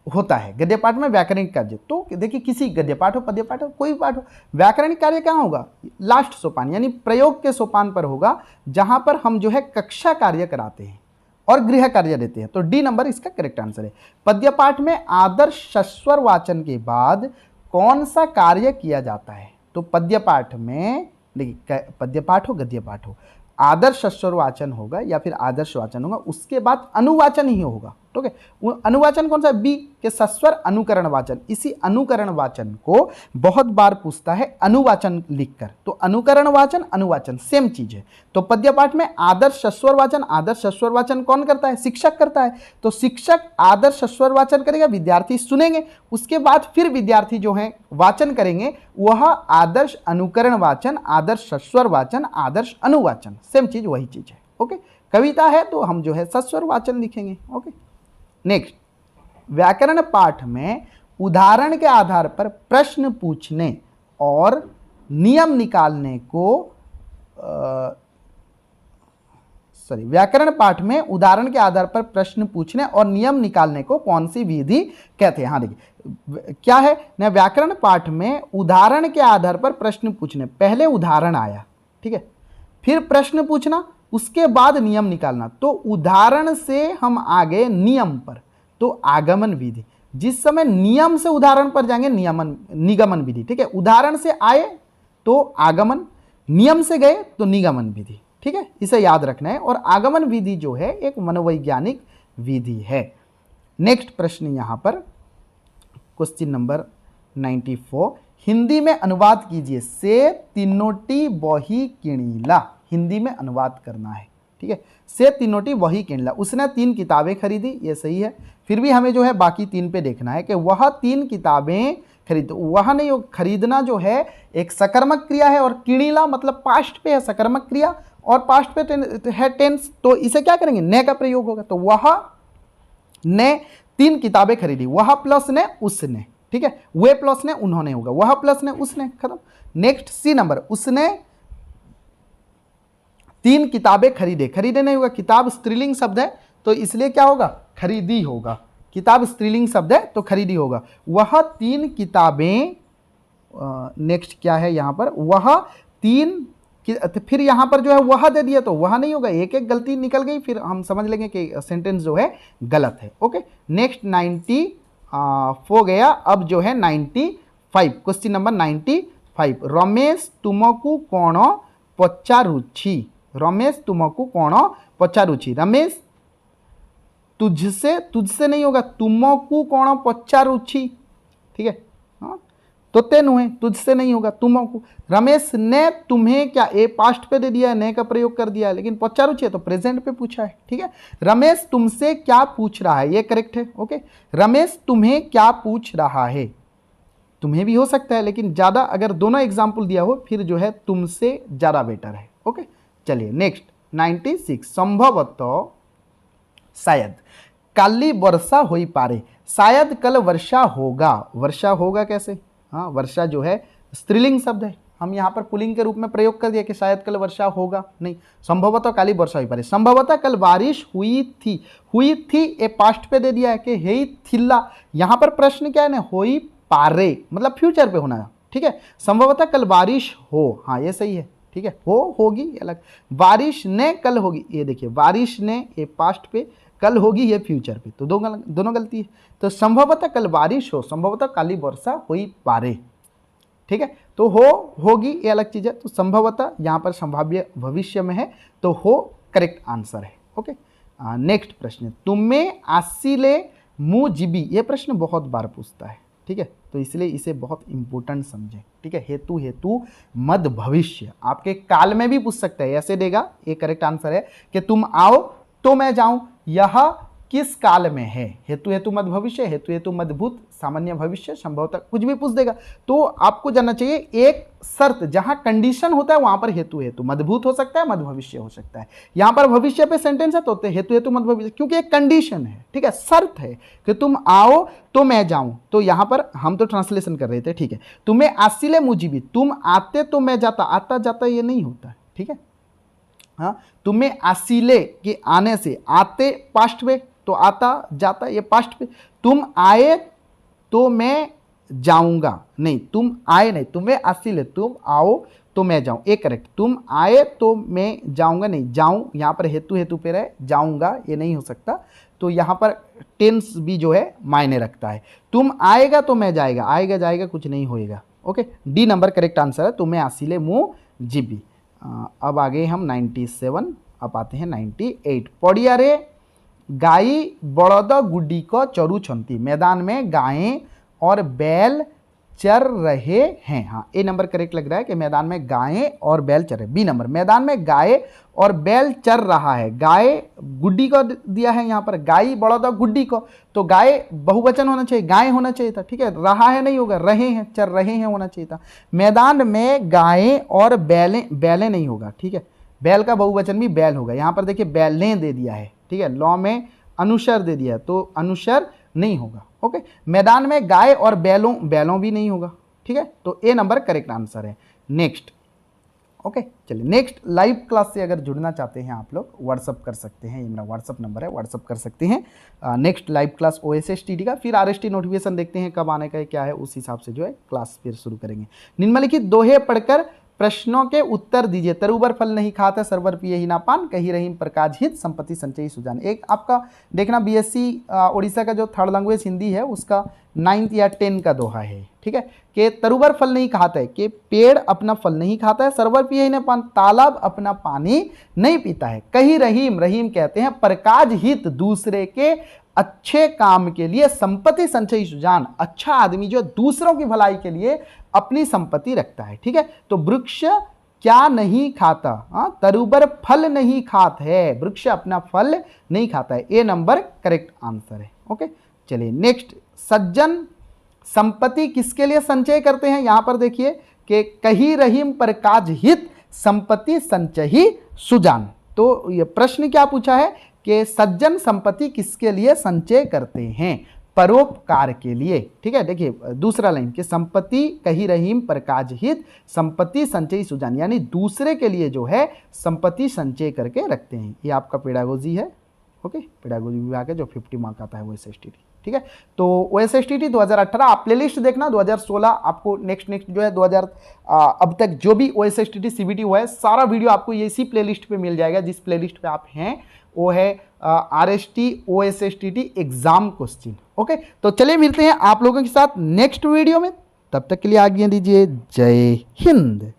होता है। गद्य पाठ में व्याकरणिक कार्य, तो देखिए किसी गद्य पाठ हो, पद्य पाठ हो, कोई भी पाठ हो, व्याकरणिक कार्य कहाँ होगा, लास्ट सोपान यानी प्रयोग के सोपान पर होगा, जहां पर हम जो है कक्षा कार्य कराते हैं और गृह कार्य देते हैं। तो डी नंबर इसका करेक्ट आंसर है। पद्य पाठ में आदर्श सस्वर वाचन के बाद कौन सा कार्य किया जाता है। तो पद्य पाठ में देखिए, पद्य पाठ हो गद्य पाठ हो, आदर्श सस्वर वाचन होगा या फिर आदर्श वाचन होगा, उसके बाद अनुवाचन ही होगा। ठीक है, वो अनुवाचन कौन सा, बी के सस्वर अनुकरण वाचन। इसी अनुकरण वाचन को बहुत बार पूछता है अनुवाचन लिखकर। तो अनुकरण वाचन अनुवाचन सेम चीज है। तो पद्य पाठ में आदर्श सस्वर वाचन, आदर्श सस्वर वाचन कौन करता है, शिक्षक करता है। तो शिक्षक आदर्श सस्वर वाचन करेगा, विद्यार्थी सुनेंगे, उसके बाद फिर विद्यार्थी जो है वाचन करेंगे, वह आदर्श अनुकरण वाचन, आदर्श सस्वर वाचन, आदर्श अनुवाचन, सेम चीज वही चीज है। ओके, कविता है तो हम जो है सस्वर वाचन लिखेंगे। ओके, नेक्स्ट, व्याकरण पाठ में उदाहरण के आधार पर प्रश्न पूछने और नियम निकालने को व्याकरण पाठ में उदाहरण के आधार पर प्रश्न पूछने और नियम निकालने को कौन सी विधि कहते हैं। हाँ देखिए क्या है ना, व्याकरण पाठ में उदाहरण के आधार पर प्रश्न पूछने, पहले उदाहरण आया, ठीक है, फिर प्रश्न पूछना, उसके बाद नियम निकालना। तो उदाहरण से हम आगे नियम पर, तो आगमन विधि। जिस समय नियम से उदाहरण पर जाएंगे निगमन विधि। ठीक है, उदाहरण से आए तो आगमन, नियम से गए तो निगमन विधि। ठीक है, इसे याद रखना है। और आगमन विधि जो है एक मनोवैज्ञानिक विधि है। नेक्स्ट प्रश्न यहां पर क्वेश्चन नंबर 94, हिंदी में अनुवाद कीजिए। से तीनोटी बही किणीला, हिंदी में अनुवाद करना है। ठीक है, से तीनोटी बही किणीला, उसने 3 किताबें खरीदी, ये सही है। फिर भी हमें जो है बाकी 3 पे देखना है कि वह 3 किताबें खरीद, वह नहीं, खरीदना जो है एक सकर्मक क्रिया है और किणीला मतलब पास्ट पे है सकर्मक क्रिया और पास्ट पे है टेंस, तो इसे क्या करेंगे, ने का प्रयोग होगा। तो वह ने 3 किताबें खरीदी, वह प्लस ने उसने, ठीक है, वे प्लस ने उन्होंने होगा, वह प्लस ने उसने, खत्म। नेक्स्ट सी नंबर, उसने 3 किताबें खरीदे, खरीदे नहीं होगा, किताब स्त्रीलिंग शब्द है तो इसलिए क्या होगा, खरीदी होगा। किताब स्त्रीलिंग शब्द है तो खरीदी होगा। वह 3 किताबें, नेक्स्ट क्या है यहां पर, वह 3, फिर यहां पर जो है वह दे दिया तो वह नहीं होगा, एक एक गलती निकल गई, फिर हम समझ लेंगे कि सेंटेंस जो है गलत है। ओके, नेक्स्ट 94 गया, अब जो है 95, क्वेश्चन नंबर 95, रमेश तुमको कौन पचारुछि। रमेश तुमको कौन पचारुछि, रमेश तुझसे नहीं होगा, तुमको कौन पचारुछि। ठीक है, हाँ, तो ते नुहे, तुझसे नहीं होगा, तुमको। रमेश ने तुम्हें क्या, ए पास्ट पे दे दिया है, ने का प्रयोग कर दिया है, लेकिन पचारुछि है तो प्रेजेंट पे पूछा है। ठीक है, रमेश तुमसे क्या पूछ रहा है, ये करेक्ट है। ओके, रमेश तुम्हें क्या पूछ रहा है, तुम्हें भी हो सकता है, लेकिन ज़्यादा अगर दोनों एग्जाम्पल दिया हो फिर जो है तुमसे ज़्यादा बेटर है। ओके, चलिए नेक्स्ट 96, संभवतः शायद काली वर्षा हो पारे, शायद कल वर्षा होगा। वर्षा होगा कैसे, हाँ, वर्षा जो है स्त्रीलिंग शब्द है, हम यहाँ पर पुल्लिंग के रूप में प्रयोग कर दिया कि शायद कल वर्षा होगा, नहीं, संभवतः काली वर्षा हो पारे। संभवतः कल बारिश हुई थी, हुई थी ए पास्ट पे दे दिया है कि हे थिल्ला, यहाँ पर प्रश्न क्या है ना, होई पारे मतलब फ्यूचर पे होना है। ठीक है, संभवतः कल बारिश हो, हाँ ये सही है। ठीक है, होगी अलग, बारिश ने कल होगी, ये देखिए बारिश ने ये पास्ट पे, कल होगी ये फ्यूचर पे, तो दोनों गलती है। तो संभवतः कल बारिश हो, संभवतः काली वर्षा होई पारे। ठीक है, तो होगी ये अलग चीज है, तो संभवतः यहाँ पर संभाव्य भविष्य में है, तो हो करेक्ट आंसर है। ओके, नेक्स्ट प्रश्न, तुम्हें आसिले मुँह जीबी, ये प्रश्न बहुत बार पूछता है। ठीक है, तो इसलिए इसे बहुत इंपॉर्टेंट समझें। ठीक है, हेतु मद भविष्य, आपके काल में भी पूछ सकता है, ऐसे देगा, ये करेक्ट आंसर है कि तुम आओ तो मैं जाऊं, यह किस काल में है। हेतु हेतु मध्य भविष्य, हेतु हेतु मध्य भूत, सामान्य भविष्य, संभवतः कुछ भी पूछ देगा। तो आपको जानना चाहिए एक शर्त, जहां कंडीशन होता है वहां पर हेतु हेतु मध्य भूत हो सकता है, मध्य भविष्य हो सकता है। यहां पर भविष्य पे सेंटेंस है तो हेतु हेतु मध्य भविष्य, क्योंकि एक कंडीशन है, ठीक है, शर्त है कि तुम आओ तो मैं जाऊं। तो यहां पर हम तो ट्रांसलेशन कर रहे थे, ठीक है। तुम्हें आसिले मुजीबी, तुम आते तो मैं जाता, आता जाता ये नहीं होता, ठीक है। हाँ, तुम्हें आसिले के आने से, आते पास्ट में, तो आता जाता ये पास्ट पे। तुम आए तो मैं जाऊंगा, नहीं तुम आए नहीं, तुम्हें आसिले, तुम आओ तो मैं जाऊं, एक करेक्ट। तुम आए तो मैं जाऊंगा, नहीं जाऊं, यहां पर हेतु हेतु पे रहे, जाऊंगा ये नहीं हो सकता। तो यहां पर टेंस भी जो है मायने रखता है। तुम आएगा तो मैं जाएगा, आएगा जाएगा कुछ नहीं होएगा। Okay, D number correct answer है, तुम्हें आसिले मुंह जीबी। अब आगे हम 97, अब आते हैं 98। पड़िया रे गाई बड़द गुड्डी को चरू छंती, मैदान में गायें और बैल चर रहे हैं। हाँ, ए नंबर करेक्ट लग रहा है कि मैदान में गायें और बैल चर रहे। बी नंबर, मैदान में गाय और बैल चर रहा है। गाय गुड्डी को दिया है यहाँ पर, गाई बड़द गुड्डी को, तो गाय बहुवचन होना चाहिए, गाय होना चाहिए था, ठीक है। रहा है नहीं होगा, रहे हैं, चर रहे हैं होना चाहिए था। मैदान में गायें और बैलें, बैलें नहीं होगा, ठीक है। बैल का बहुवचन भी बैल होगा। यहाँ पर देखिए बैलें दे दिया है, ठीक है, लॉ में अनुशर दे दिया है, तो अनुशर नहीं होगा। ओके, मैदान में गाय और बैलों, बैलों भी नहीं होगा, ठीक है। तो ए नंबर करेक्ट आंसर है। नेक्स्ट, ओके, चलिए नेक्स्ट। लाइव क्लास से अगर जुड़ना चाहते हैं आप लोग, व्हाट्सअप कर सकते हैं, ये मेरा व्हाट्सअप नंबर है, व्हाट्सअप कर सकते हैं। नेक्स्ट लाइव क्लास OSSTD का, फिर RST नोटिफिकेशन देखते हैं कब आने का है, क्या है, उस हिसाब से जो है क्लास फिर शुरू करेंगे। निम्नलिखित दोहे पढ़कर प्रश्नों के उत्तर दीजिए। तरुबर फल नहीं खाता, सरवर पिए ही ना पान, कही रहीम प्रकाश हित, संपत्ति संचयी सुजान। एक आपका देखना BSc उड़ीसा का जो थर्ड लैंग्वेज हिंदी है उसका 9th या 10 का दोहा है, ठीक है, कि तरुबर फल नहीं खाता है, कि पेड़ अपना फल नहीं खाता है, सरवर पिए ही ना पान, तालाब अपना पानी नहीं पीता है, कही रहीम, रहीम कहते हैं प्रकाश हित, दूसरे के अच्छे काम के लिए, संपत्ति संचयी सुजान, अच्छा आदमी जो दूसरों की भलाई के लिए अपनी संपत्ति रखता है, ठीक है। तो वृक्ष क्या नहीं खाता, तरुबर फल नहीं खात है, वृक्ष अपना फल नहीं खाता है। ए नंबर करेक्ट आंसर है। ओके, चलिए नेक्स्ट। सज्जन संपत्ति किसके लिए संचय करते हैं, यहां पर देखिए कि कही रहीम प्रकाश हित, संपत्ति संचयी सुजान। तो ये प्रश्न क्या पूछा है कि सज्जन संपत्ति किसके लिए संचय करते हैं, परोपकार के लिए, ठीक है। देखिए दूसरा लाइन कि संपत्ति कही रहीम प्रकाश हित, संपत्ति संचयी सुजान, यानी दूसरे के लिए जो है संपत्ति संचय करके रखते हैं। ये आपका पेडागोजी है, ओके, पेडागोजी विभाग है जो 50 मार्क आता है OSSTD, ठीक है। तो OSSTD 2018 आप प्लेलिस्ट देखना, 2016 आपको नेक्स्ट जो है 2000 अब तक जो भी OSSTD CBT हुआ है सारा वीडियो आपको ये इसी प्लेलिस्ट पे मिल जाएगा। जिस प्लेलिस्ट पे आप हैं वो है RST OSSTD exam question. Okay, तो चलिए मिलते हैं आप लोगों के साथ नेक्स्ट वीडियो में, तब तक के लिए आज्ञा दीजिए। जय हिंद।